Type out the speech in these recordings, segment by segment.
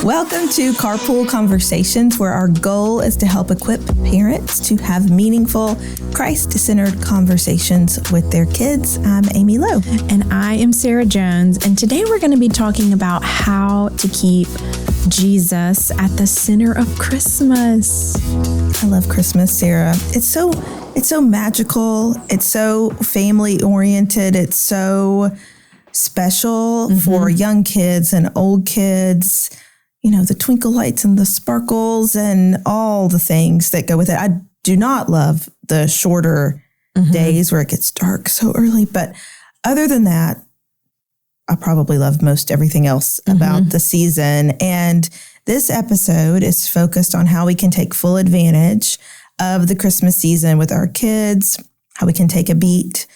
Welcome to Carpool Conversations, where our goal is to help equip parents to have meaningful, Christ-centered conversations with their kids. I'm Amy Lowe. And I am Sara Jones. And today we're going to be talking about how to keep Jesus at the center of Christmas. I love Christmas, Sara. It's so magical. It's so family-oriented. It's so special for young kids and old kids. You know, the twinkle lights and the sparkles and all the things that go with it. I do not love the shorter days where it gets dark so early. But other than that, I probably love most everything else about the season. And this episode is focused on how we can take full advantage of the Christmas season with our kids, how we can take a beat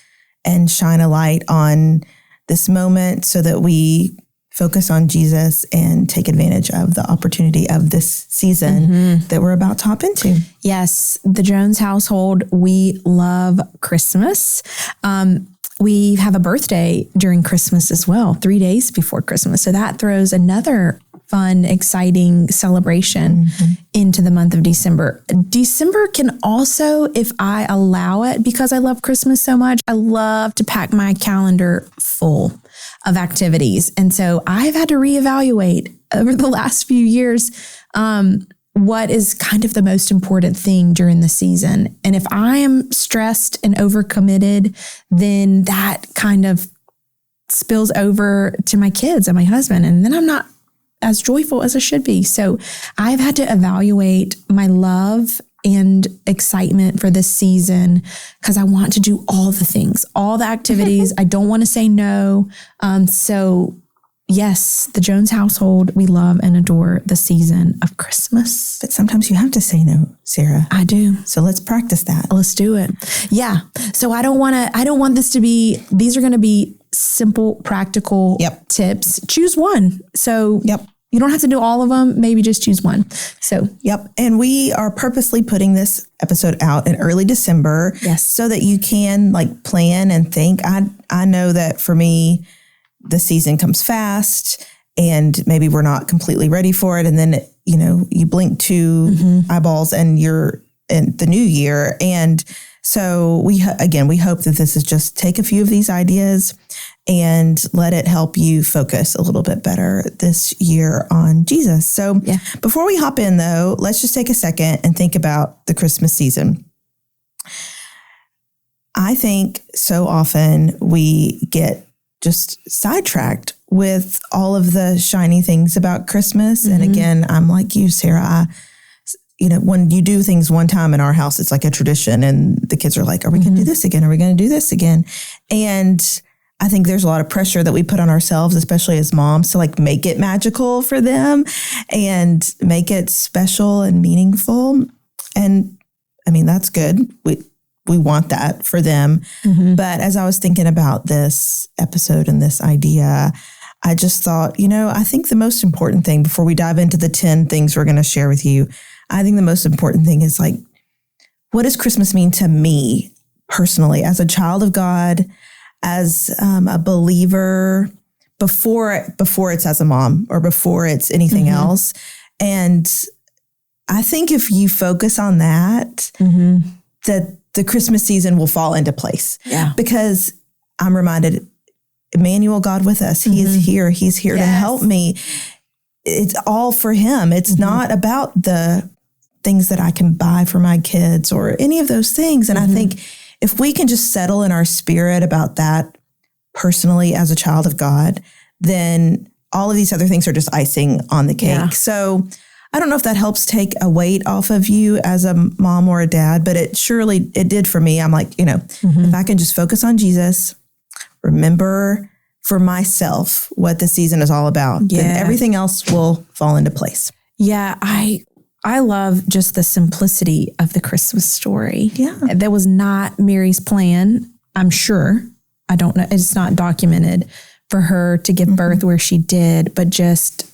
and shine a light on this moment so that we focus on Jesus and take advantage of the opportunity of this season that we're about to hop into. Yes, the Jones household, we love Christmas. We have a birthday during Christmas as well, 3 days before Christmas. So that throws another fun, exciting celebration into the month of December. December can also, if I allow it, because I love Christmas so much, I love to pack my calendar full of activities. And so I've had to reevaluate over the last few years what is kind of the most important thing during the season. And if I am stressed and overcommitted, then that kind of spills over to my kids and my husband. And then I'm not as joyful as I should be. So I've had to evaluate my love and excitement for this season because I want to do all the things, all the activities. I don't want to say no. So yes, the Jones household, we love and adore the season of Christmas. But sometimes you have to say no, Sara. I do. So let's practice that. Let's do it. Yeah. So I don't want this to be, these are going to be simple, practical tips. Choose one. So you don't have to do all of them. Maybe just choose one. So, And we are purposely putting this episode out in early December so that you can plan and think. I know that for me, the season comes fast and maybe we're not completely ready for it. And then, you blink two eyeballs and you're in the new year. And so we hope that this is just take a few of these ideas and let it help you focus a little bit better this year on Jesus. So before we hop in, though, let's just take a second and think about the Christmas season. I think so often we get just sidetracked with all of the shiny things about Christmas. And again, I'm like you, Sara. When you do things one time in our house, it's like a tradition. And the kids are like, are we going to do this again? Are we going to do this again? And I think there's a lot of pressure that we put on ourselves, especially as moms, to make it magical for them and make it special and meaningful. And I mean, that's good. We want that for them. But as I was thinking about this episode and this idea, I just thought, I think the most important thing before we dive into the 10 things we're going to share with you, I think the most important thing is what does Christmas mean to me personally as a child of God, as a believer, before it's as a mom or before it's anything else. And I think if you focus on that, that the Christmas season will fall into place. Yeah. Because I'm reminded, Emmanuel, God with us, He is here. He's here to help me. It's all for Him. It's not about the things that I can buy for my kids or any of those things. And I think if we can just settle in our spirit about that personally as a child of God, then all of these other things are just icing on the cake. Yeah. So I don't know if that helps take a weight off of you as a mom or a dad, but it did for me. I'm like, if I can just focus on Jesus, remember for myself what the season is all about, then everything else will fall into place. Yeah, I love just the simplicity of the Christmas story. Yeah. That was not Mary's plan, I'm sure. I don't know. It's not documented for her to give birth where she did, but just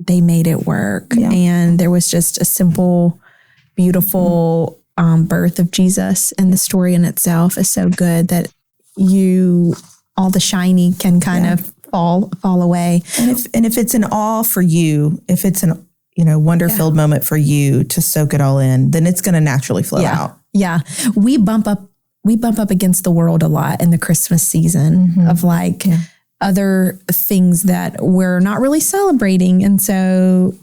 they made it work. Yeah. And there was just a simple, beautiful birth of Jesus. And the story in itself is so good that all the shiny can kind of fall away. And if it's an awe for you, if it's an wonder-filled moment for you to soak it all in, then it's going to naturally flow out. Yeah. We bump up against the world a lot in the Christmas season of other things that we're not really celebrating. And so,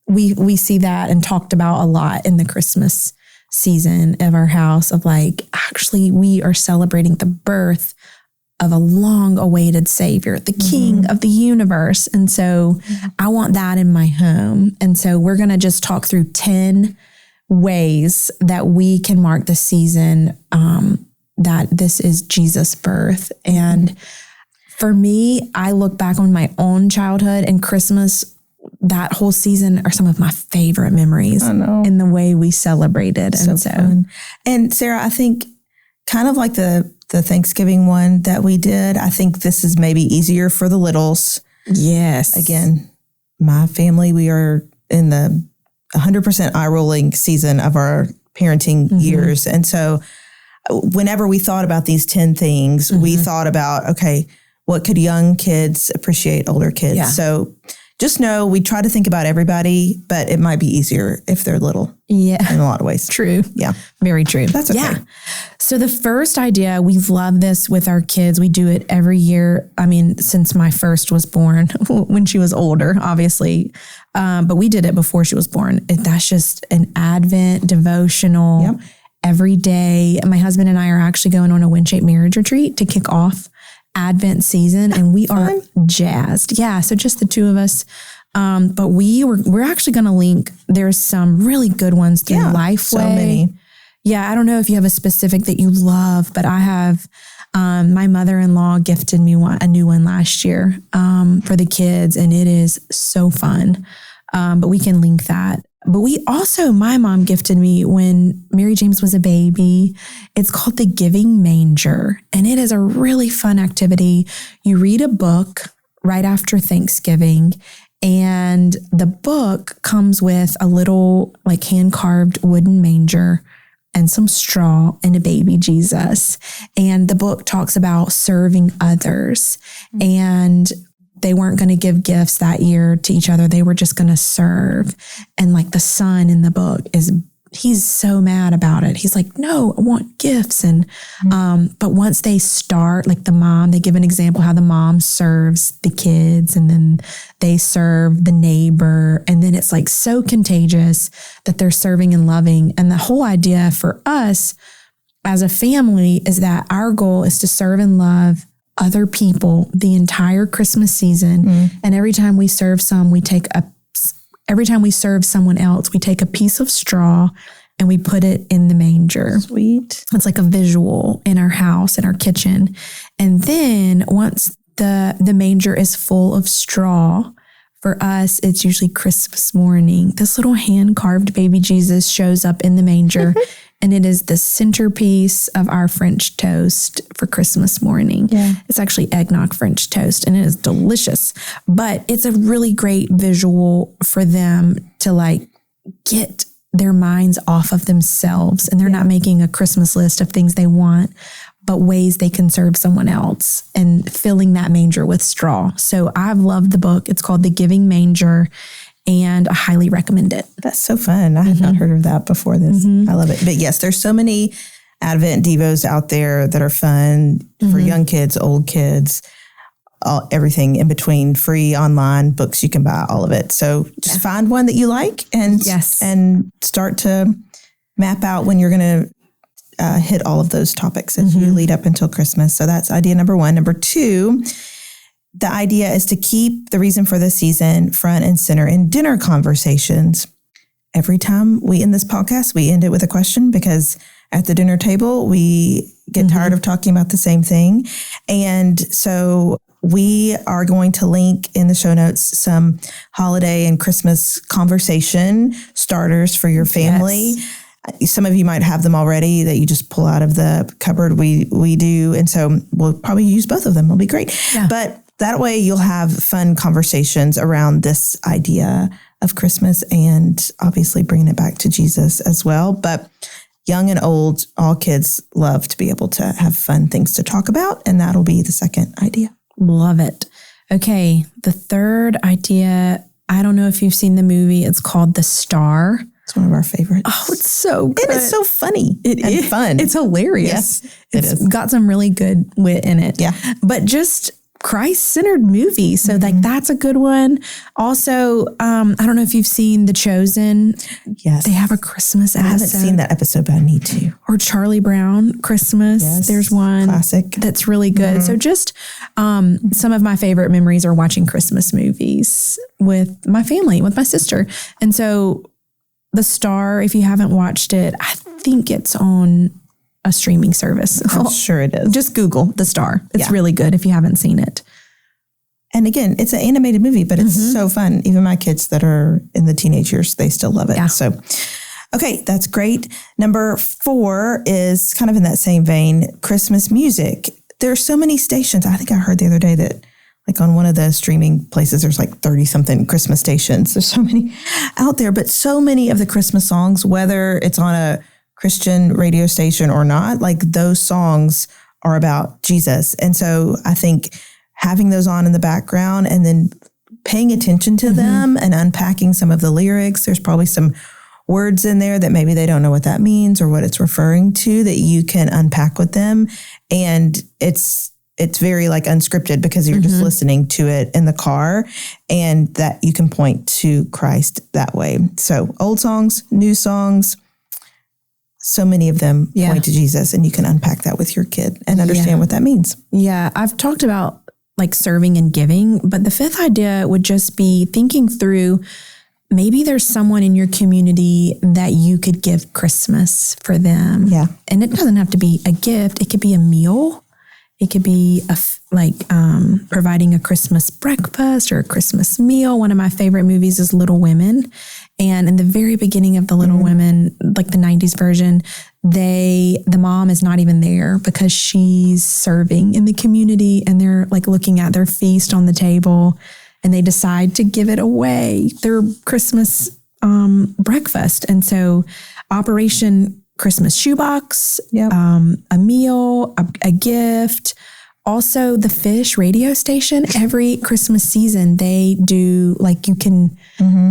we see that and talked about a lot in the Christmas season of our house of actually we are celebrating the birth of a long-awaited Savior, the King of the universe. And so I want that in my home. And so we're going to just talk through 10 ways that we can mark the season that this is Jesus' birth. And for me, I look back on my own childhood and Christmas, that whole season are some of my favorite memories in the way we celebrated. So fun. And Sara, I think kind of like the Thanksgiving one that we did, I think this is maybe easier for the littles. Yes. Again, my family, we are in the 100% eye rolling season of our parenting years. And so whenever we thought about these 10 things, we thought about, okay, what could young kids appreciate older kids? Yeah. So just know we try to think about everybody, but it might be easier if they're little. Yeah. In a lot of ways. True. Yeah. Very true. That's okay. Yeah. So the first idea, we've loved this with our kids. We do it every year. I mean, since my first was born, when she was older, obviously. But we did it before she was born. That's just an Advent devotional every day. My husband and I are actually going on a Wind-Shaped Marriage retreat to kick off Advent season, and we are jazzed. Yeah. So just the two of us. But we're actually going to link. There's some really good ones through Lifeway. So many. Yeah. I don't know if you have a specific that you love, but I have, my mother-in-law gifted me a new one last year, for the kids, and it is so fun. But we can link that. But my mom gifted me when Mary James was a baby. It's called The Giving Manger. And it is a really fun activity. You read a book right after Thanksgiving, and the book comes with a little hand-carved wooden manger and some straw and a baby Jesus. And the book talks about serving others. And they weren't going to give gifts that year to each other. They were just going to serve. And the son in the book he's so mad about it. He's like, no, I want gifts. And, but once they start, the mom, they give an example how the mom serves the kids and then they serve the neighbor. And then it's so contagious that they're serving and loving. And the whole idea for us as a family is that our goal is to serve and love other people the entire Christmas season. And every time we serve someone else, we take a piece of straw and we put it in the manger. Sweet. It's like a visual in our house, in our kitchen. And then once the manger is full of straw, for us, it's usually Christmas morning. This little hand-carved baby Jesus shows up in the manger. And it is the centerpiece of our French toast for Christmas morning. Yeah. It's actually eggnog French toast, and it is delicious. But it's a really great visual for them to get their minds off of themselves. And they're not making a Christmas list of things they want, but ways they can serve someone else and filling that manger with straw. So I've loved the book. It's called The Giving Manger. And I highly recommend it. That's so fun. I had not heard of that before this. I love it. But yes, there's so many Advent devos out there that are fun for young kids, old kids, everything in between, free online books you can buy, all of it. So just find one that you like and start to map out when you're going to hit all of those topics as you lead up until Christmas. So that's idea number one. Number two, the idea is to keep the reason for the season front and center in dinner conversations. Every time we end this podcast, we end it with a question because at the dinner table, we get tired of talking about the same thing. And so we are going to link in the show notes some holiday and Christmas conversation starters for your family. Yes. Some of you might have them already that you just pull out of the cupboard. We do. And so we'll probably use both of them. It'll be great. Yeah. But that way you'll have fun conversations around this idea of Christmas and obviously bringing it back to Jesus as well. But young and old, all kids love to be able to have fun things to talk about. And that'll be the second idea. Love it. Okay. The third idea, I don't know if you've seen the movie. It's called The Star. It's one of our favorites. Oh, it's so good. And it's so funny and fun. It's hilarious. Yes, It's got some really good wit in it. Yeah. But just Christ-centered movie. So like that's a good one. Also, I don't know if you've seen The Chosen. Yes. They have a Christmas episode. I haven't seen that episode, but I need to. Or Charlie Brown Christmas. Yes. There's one. Classic. That's really good. So just some of my favorite memories are watching Christmas movies with my family, with my sister. And so The Star, if you haven't watched it, I think it's on a streaming service. I'm sure it is. Just Google The Star. It's really good if you haven't seen it. And again, it's an animated movie, but it's so fun. Even my kids that are in the teenage years, they still love it. Yeah. So, okay, that's great. Number 4 is kind of in that same vein, Christmas music. There are so many stations. I think I heard the other day that like on one of the streaming places, there's like 30 something Christmas stations. There's so many out there, but so many of the Christmas songs, whether it's on a Christian radio station or not, like those songs are about Jesus. And so I think having those on in the background and then paying attention to them and unpacking some of the lyrics, there's probably some words in there that maybe they don't know what that means or what it's referring to that you can unpack with them. And it's very like unscripted because you're just listening to it in the car and that you can point to Christ that way. So old songs, new songs, so many of them point to Jesus, and you can unpack that with your kid and understand what that means. Yeah. I've talked about like serving and giving, but the 5th idea would just be thinking through maybe there's someone in your community that you could give Christmas for them. Yeah. And it doesn't have to be a gift. It could be a meal. It could be providing a Christmas breakfast or a Christmas meal. One of my favorite movies is Little Women. And in the very beginning of the Little Women, like the 90s version, the mom is not even there because she's serving in the community and they're like looking at their feast on the table and they decide to give it away, their Christmas breakfast. And so Operation Christmas Shoebox, a meal, a gift. Also, the Fish radio station, every Christmas season, they do like you can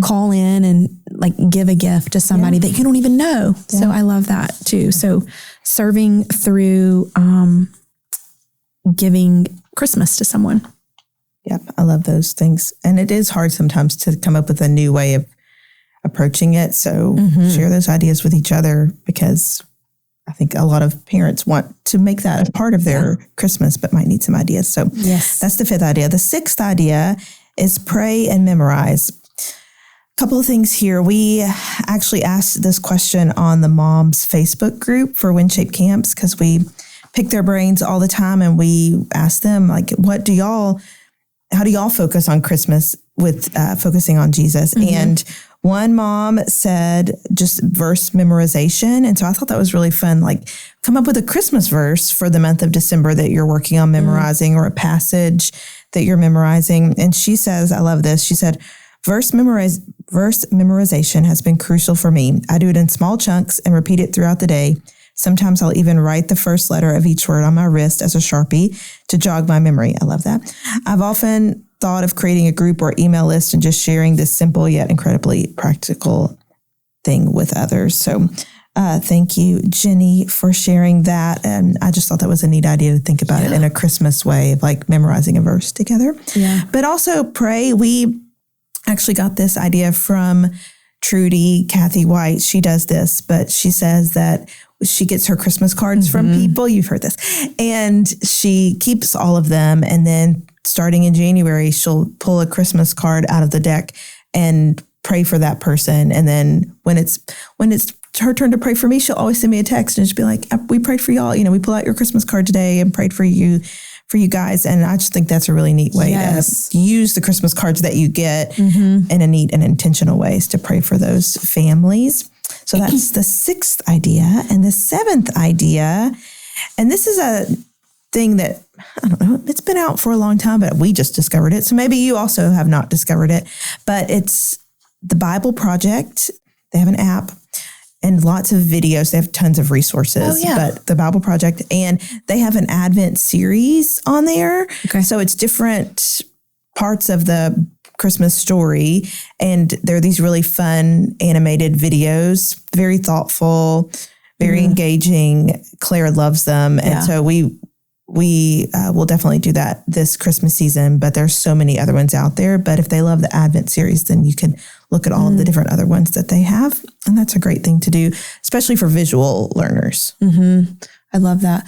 call in and like give a gift to somebody that you don't even know. Yeah. So I love that too. So serving through giving Christmas to someone. Yep, I love those things. And it is hard sometimes to come up with a new way of approaching it. So share those ideas with each other because I think a lot of parents want to make that a part of their Christmas, but might need some ideas. So that's the 5th idea. The 6th idea is pray and memorize. A couple of things here. We actually asked this question on the Moms Facebook group for Wind Shaped Camps because we pick their brains all the time and we ask them, like, how do y'all focus on Christmas with focusing on Jesus? And one mom said just verse memorization. And so I thought that was really fun. Like come up with a Christmas verse for the month of December that you're working on memorizing or a passage that you're memorizing. And she says, I love this. She said, verse memorization has been crucial for me. I do it in small chunks and repeat it throughout the day. Sometimes I'll even write the first letter of each word on my wrist as a Sharpie to jog my memory. I love that. I've often thought of creating a group or email list and just sharing this simple yet incredibly practical thing with others. So thank you, Jenny, for sharing that. And I just thought that was a neat idea to think about it in a Christmas way of like memorizing a verse together. Yeah. But also pray. We actually got this idea from Trudy, Kathy White. She does this, but she says that she gets her Christmas cards from people. You've heard this. And she keeps all of them. And then starting in January, she'll pull a Christmas card out of the deck and pray for that person. And then when it's her turn to pray for me, she'll always send me a text and just be like, we prayed for y'all. You know, we pulled out your Christmas card today and prayed for you guys. And I just think that's a really neat way to use the Christmas cards that you get in a neat and intentional ways to pray for those families. So that's the 6th idea. And the 7th idea, and this is a thing that, I don't know, it's been out for a long time, but we just discovered it. So maybe you also have not discovered it, but it's the Bible Project. They have an app. and lots of videos. They have tons of resources, but the Bible Project, and they have an Advent series on there. Okay. So it's different parts of the Christmas story. And they're these really fun animated videos, very thoughtful, very engaging. Claire loves them. And so we will definitely do that this Christmas season, but there's so many other ones out there. But if they love the Advent series, then you can look at all of the different other ones that they have. And that's a great thing to do, especially for visual learners. Mm-hmm. I love that.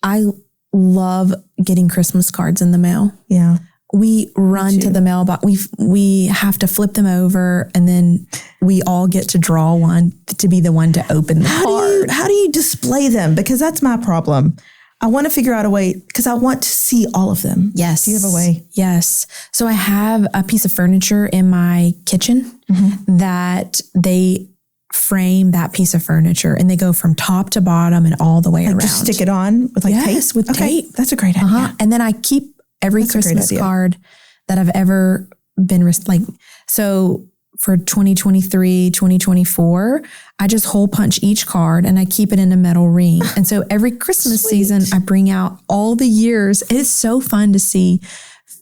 I love getting Christmas cards in the mail. Yeah. We run to the mailbox. We have to flip them over, and then we all get to draw one to be the one to open the card. How do you display them? Because that's my problem. I want to figure out a way, because I want to see all of them. Yes. Do you have a way? Yes. So I have a piece of furniture in my kitchen that they frame that piece of furniture, and they go from top to bottom and all the way around. Just stick it on with tape? With tape. That's a great idea. And then I keep every Christmas card that I've ever been, so for 2023, 2024, I just hole punch each card and I keep it in a metal ring. And so every Christmas season, I bring out all the years. It's so fun to see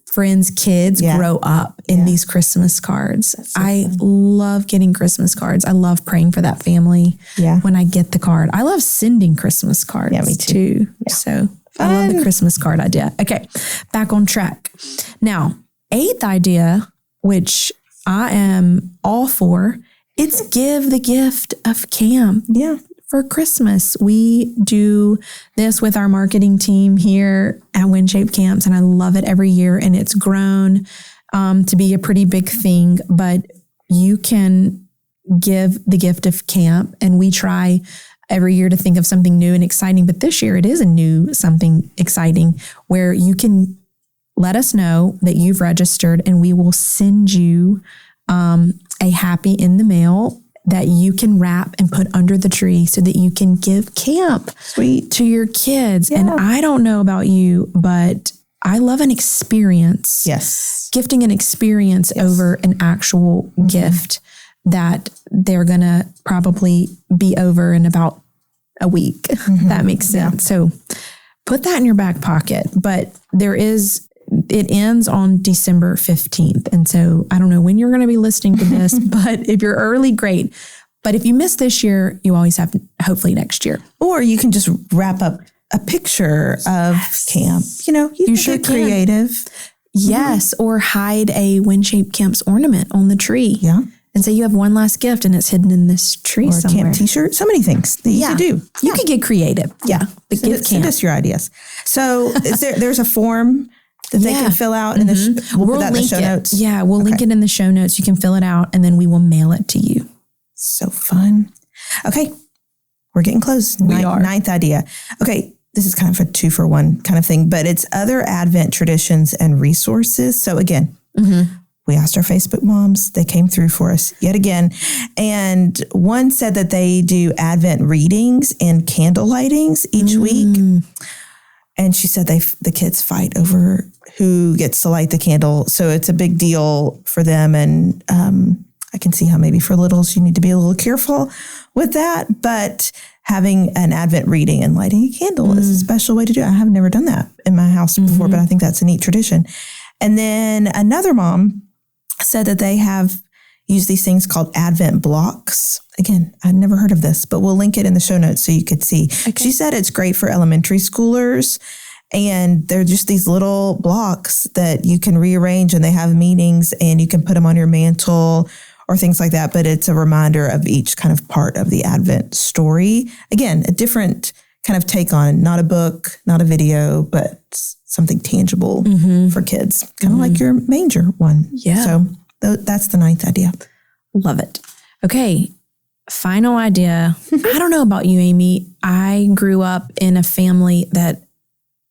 friends' kids grow up in these Christmas cards. So I love getting Christmas cards. I love praying for that family when I get the card. I love sending Christmas cards me too. Yeah. So I love the Christmas card idea. Okay, back on track. Now, 8th idea, which I am all for, it's give the gift of camp. Yeah. For Christmas. We do this with our marketing team here at WindShape Camps, and I love it every year. And it's grown to be a pretty big thing, but you can give the gift of camp, and we try every year to think of something new and exciting. But this year it is a new something exciting where you can let us know that you've registered, and we will send you a happy in the mail that you can wrap and put under the tree so that you can give camp to your kids. Yeah. And I don't know about you, but I love an experience. Yes. Gifting an experience over an actual gift that they're going to probably be over in about a week. That makes sense. So put that in your back pocket. But it ends on December 15th. And so I don't know when you're going to be listening to this, but if you're early, great. But if you miss this year, you always have hopefully next year. Or you can just wrap up a picture of camp. You sure get creative. Yes. Or hide a WindShape Camps ornament on the tree. Yeah. And say you have one last gift and it's hidden in this tree somewhere. Or a camp t-shirt. So many things that you could do. You could get creative. Yeah. But send us your ideas. So there's a form that they can fill out, and we'll put that in the show notes. Yeah, we'll link it in the show notes. You can fill it out, and then we will mail it to you. So fun. Okay, we're getting close. We are. 9th idea. Okay, this is kind of a 2-for-1 kind of thing, but it's other Advent traditions and resources. So again, we asked our Facebook moms. They came through for us yet again. And one said that they do Advent readings and candle lightings each week. And she said the kids fight over who gets to light the candle. So it's a big deal for them. And I can see how maybe for littles, you need to be a little careful with that. But having an Advent reading and lighting a candle is a special way to do it. I have never done that in my house before, but I think that's a neat tradition. And then another mom said that they have used these things called Advent blocks. Again, I'd never heard of this, but we'll link it in the show notes so you could see. Okay. She said it's great for elementary schoolers, and they're just these little blocks that you can rearrange, and they have meanings, and you can put them on your mantle or things like that. But it's a reminder of each kind of part of the Advent story. Again, a different kind of take on, not a book, not a video, but something tangible for kids, kind of like your manger one. Yeah. So that's the 9th idea. Love it. Okay. Final idea. I don't know about you, Amy. I grew up in a family that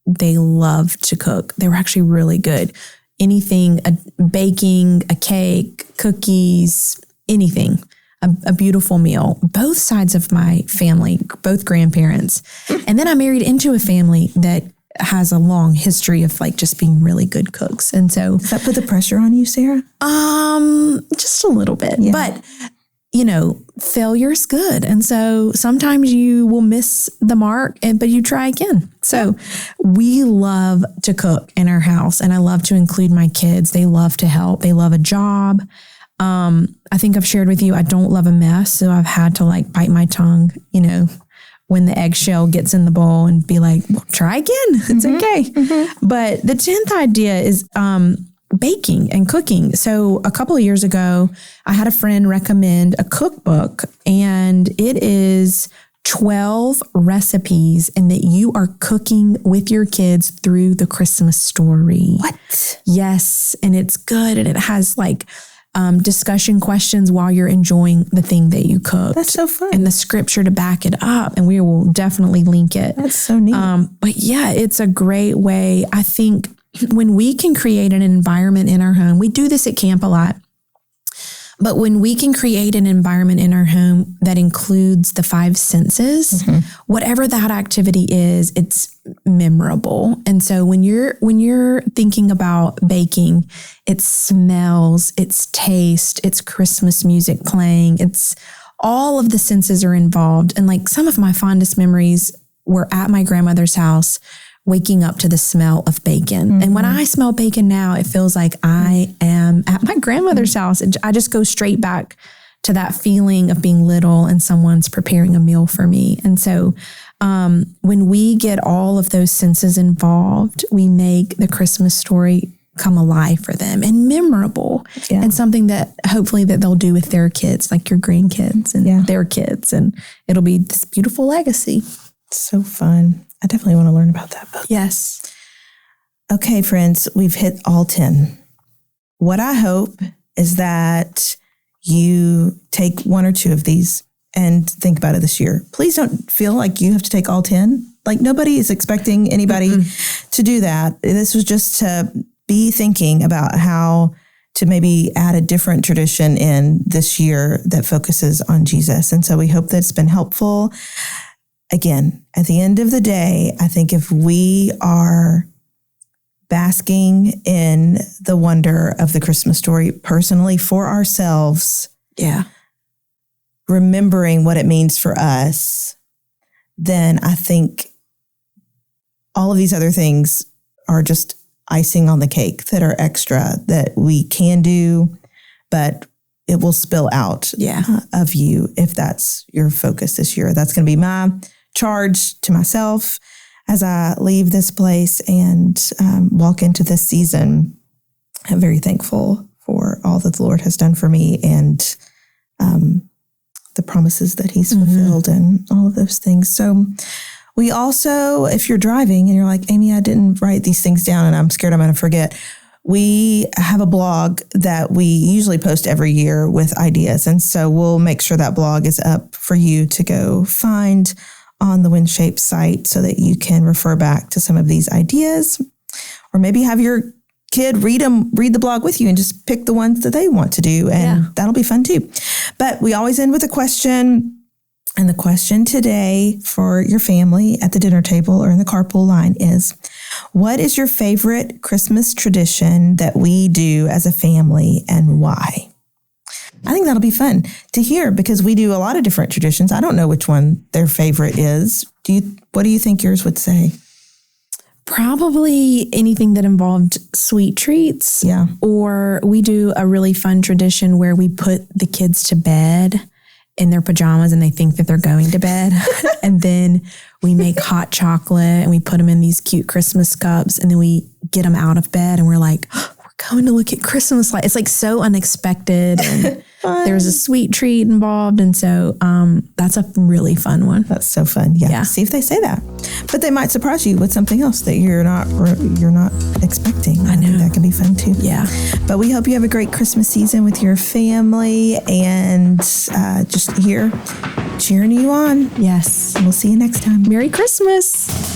they loved to cook. They were actually really good. Anything, baking, a cake, cookies, anything, a beautiful meal. Both sides of my family, both grandparents. And then I married into a family that has a long history of just being really good cooks. And so does that put the pressure on you, Sara? Just a little bit. Yeah. But failure's good. And so sometimes you will miss the mark, but you try again. So we love to cook in our house, and I love to include my kids. They love to help. They love a job. I think I've shared with you, I don't love a mess. So I've had to like bite my tongue, when the eggshell gets in the bowl and be like, well, try again. It's okay. Mm-hmm. But the 10th idea is, baking and cooking. So a couple of years ago, I had a friend recommend a cookbook, and it is 12 recipes, and that you are cooking with your kids through the Christmas story. What? Yes. And it's good. And it has like discussion questions while you're enjoying the thing that you cooked. That's so fun. And the scripture to back it up. And we will definitely link it. That's so neat. But yeah, it's a great way. I think when we can create an environment in our home, we do this at camp a lot, but when we can create an environment in our home that includes the 5 senses, whatever that activity is, it's memorable. And so when you're thinking about baking, it's smells, it's taste, it's Christmas music playing, it's all of the senses are involved. And like some of my fondest memories were at my grandmother's house, waking up to the smell of bacon. Mm-hmm. And when I smell bacon now, it feels like I am at my grandmother's house. And I just go straight back to that feeling of being little and someone's preparing a meal for me. And so when we get all of those senses involved, we make the Christmas story come alive for them and memorable, and something that hopefully that they'll do with their kids, like your grandkids and their kids. And it'll be this beautiful legacy. So fun. I definitely want to learn about that book. Yes. Okay, friends, we've hit all 10. What I hope is that you take 1 or 2 of these and think about it this year. Please don't feel like you have to take all 10. Like nobody is expecting anybody to do that. This was just to be thinking about how to maybe add a different tradition in this year that focuses on Jesus. And so we hope that it's been helpful. Again, at the end of the day, I think if we are basking in the wonder of the Christmas story personally for ourselves, remembering what it means for us, then I think all of these other things are just icing on the cake that are extra that we can do, but it will spill out of you if that's your focus this year. That's going to be my charge to myself as I leave this place and walk into this season. I'm very thankful for all that the Lord has done for me and the promises that he's fulfilled and all of those things. So we also, if you're driving and you're like, Amy, I didn't write these things down and I'm scared I'm going to forget. We have a blog that we usually post every year with ideas. And so we'll make sure that blog is up for you to go find on the WindShape site so that you can refer back to some of these ideas, or maybe have your kid read the blog with you and just pick the ones that they want to do. And that'll be fun too. But we always end with a question. And the question today for your family at the dinner table or in the carpool line is, what is your favorite Christmas tradition that we do as a family and why? I think that'll be fun to hear because we do a lot of different traditions. I don't know which one their favorite is. What do you think yours would say? Probably anything that involved sweet treats. Yeah. Or we do a really fun tradition where we put the kids to bed in their pajamas and they think that they're going to bed. And then we make hot chocolate and we put them in these cute Christmas cups and then we get them out of bed and we're like, oh, we're going to look at Christmas lights. It's like so unexpected and there's a sweet treat involved. And so that's a really fun one. That's so fun. Yeah. See if they say that. But they might surprise you with something else that you're not expecting. I know. think that can be fun too. Yeah. But we hope you have a great Christmas season with your family and just here cheering you on. Yes. We'll see you next time. Merry Christmas.